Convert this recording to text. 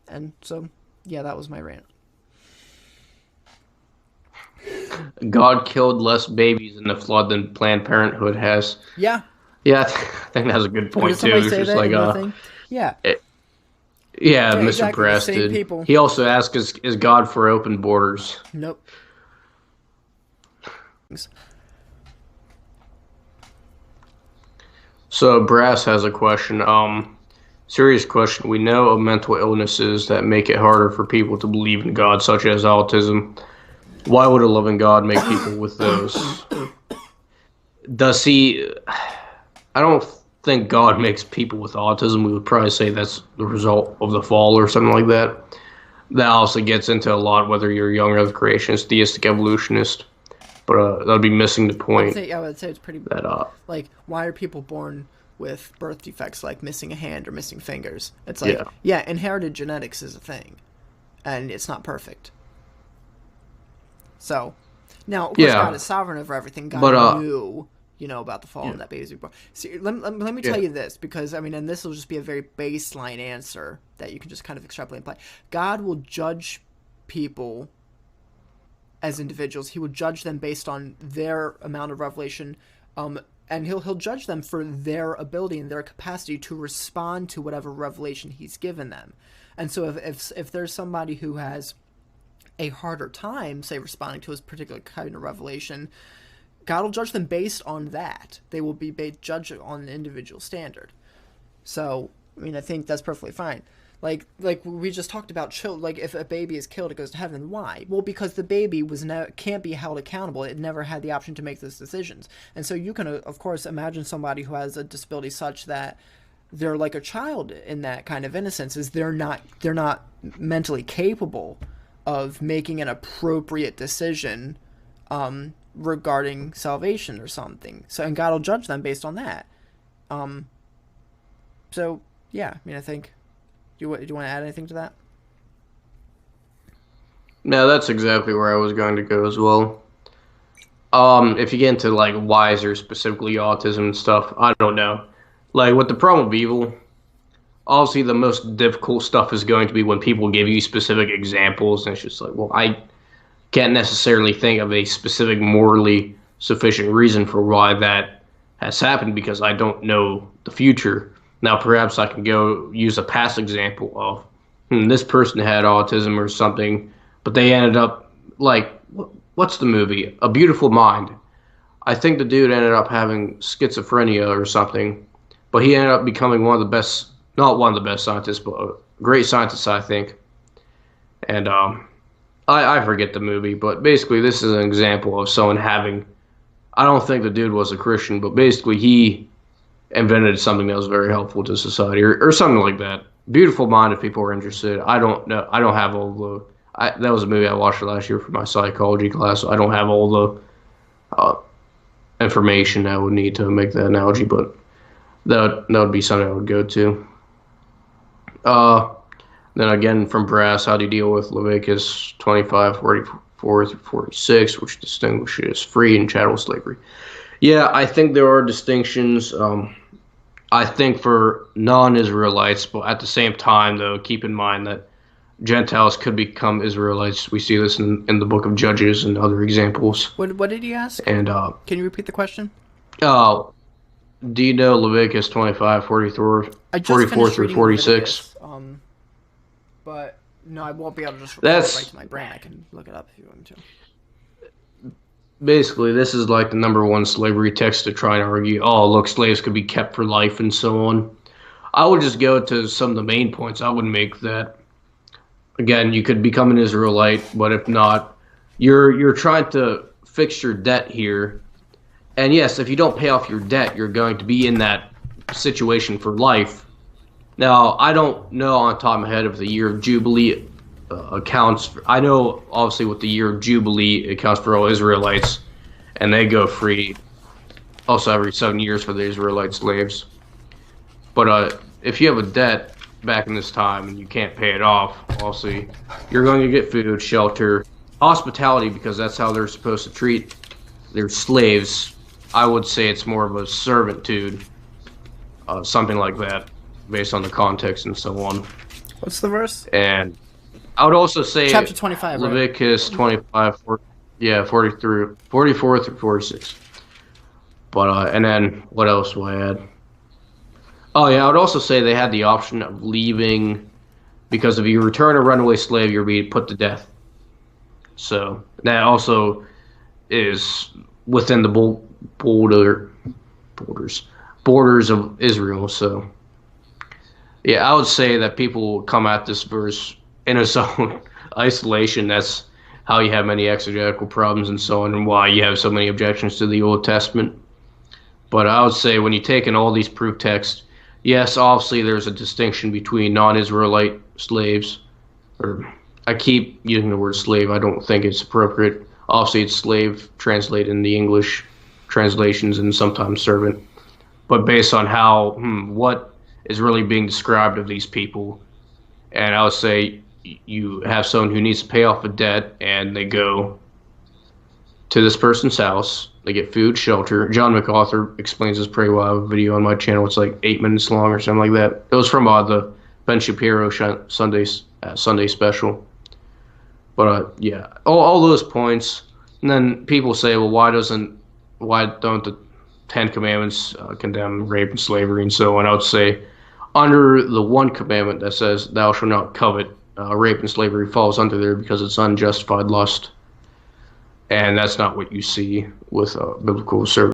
And so, yeah, that was my rant. God killed less babies in the flood than Planned Parenthood has. Yeah. Yeah, I think that's a good Did point somebody too. It's say just that like in the thing? Yeah. yeah, Yeah, Mr. exactly. The Press same did. people. He also asked, "Is God for open borders?" Nope. So Brass has a question. Serious question. We know of mental illnesses that make it harder for people to believe in God, such as autism. Why would a loving God make people with those? Does he? I don't think God makes people with autism. We would probably say that's the result of the fall or something like that. That also gets into a lot whether you're young earth creationist, theistic evolutionist, but that'd be missing the point I would say it's pretty. that Like, why are people born with birth defects like missing a hand or missing fingers? It's like, yeah, yeah, inherited genetics is a thing, and it's not perfect. So, now, of course, God yeah, is sovereign over everything. God but knew, about the fall yeah, and that babies were born. See, let me tell yeah, you this, because, I mean, and this will just be a very baseline answer that you can just kind of extrapolate and apply. God will judge people as individuals. He will judge them based on their amount of revelation, and he'll judge them for their ability and their capacity to respond to whatever revelation he's given them. And so if there's somebody who has a harder time, say, responding to a particular kind of revelation, God will judge them based on that. They will be judged on an individual standard. So, I mean, I think that's perfectly fine. Like we just talked about, like if a baby is killed, it goes to heaven. Why? Well, because the baby can't be held accountable. It never had the option to make those decisions. And so you can, of course, imagine somebody who has a disability such that they're like a child in that kind of innocence. Is they're not mentally capable of making an appropriate decision regarding salvation or something. So, and God will judge them based on that. Um, so yeah, I mean, I think. Do you want to add anything to that? no, that's exactly where I was going to go as well. If you get into like wiser, specifically autism and stuff, I don't know. Like with the problem of evil, obviously the most difficult stuff is going to be when people give you specific examples, and it's just like, well, I can't necessarily think of a specific morally sufficient reason for why that has happened because I don't know the future. Now, perhaps I can go use a past example of this person had autism or something, but they ended up like, what's the movie? A Beautiful Mind. I think the dude ended up having schizophrenia or something, but he ended up becoming one of the best, not one of the best scientists, but a great scientist, I think. And I forget the movie, but basically, this is an example of someone having. I don't think the dude was a Christian, but basically, he invented something that was very helpful to society, or something like that. Beautiful Mind, if people are interested. I don't know. I don't have all the. That was a movie I watched last year for my psychology class, so I don't have all the information I would need to make that analogy, but that would be something I would go to. Uh, then again, from Brass, how do you deal with Leviticus 25:44 through 46, which distinguishes free and chattel slavery? Yeah, I think there are distinctions. I think for non-Israelites, but at the same time, though, keep in mind that Gentiles could become Israelites. We see this in the book of Judges and other examples. What did he ask? And Can you repeat the question? uh, do you know Leviticus 25, 44, I just 44 finished through reading 46? Leviticus, but no, I won't be able to just recall it right That's to my brain. I can look it up if you want me to. basically, this is like the number one slavery text to try and argue, oh, look, slaves could be kept for life and so on. I would just go to some of the main points I would make that, again, you could become an Israelite, but if not, you're trying to fix your debt here. And yes, if you don't pay off your debt, you're going to be in that situation for life. Now, I don't know on top of my head if the year of Jubilee accounts. I know, obviously, with the year of Jubilee, it accounts for all Israelites, and they go free also every 7 years for the Israelite slaves. But if you have a debt back in this time and you can't pay it off, obviously, you're going to get food, shelter, hospitality, because that's how they're supposed to treat their slaves. I would say it's more of a servitude, something like that, based on the context and so on. What's the verse? And I would also say Chapter 25, right? Leviticus 25, 40, yeah, 43, 44 through 46. But and then what else do I add? Oh yeah, I would also say they had the option of leaving because if you return a runaway slave, you're being put to death. So that also is within the border, borders borders of Israel. So yeah, I would say that people will come at this verse in its own isolation. That's how you have many exegetical problems and so on, and why you have so many objections to the Old Testament. But I would say when you take in all these proof texts, yes, obviously there's a distinction between non-Israelite slaves, or I keep using the word slave. I don't think it's appropriate. Obviously, it's slave translated in the English translations and sometimes servant. But based on how what is really being described of these people, and I would say you have someone who needs to pay off a debt, and they go to this person's house. They get food, shelter. John MacArthur explains this pretty well. I have a video on my channel. It's like 8 minutes long or something like that. It was from the Ben Shapiro Sunday special. But yeah, all those points. And then people say, well, why don't the Ten Commandments condemn rape and slavery and so on? I would say under the one commandment that says thou shalt not covet, rape and slavery falls under there because it's unjustified lust. And that's not what you see with biblical service.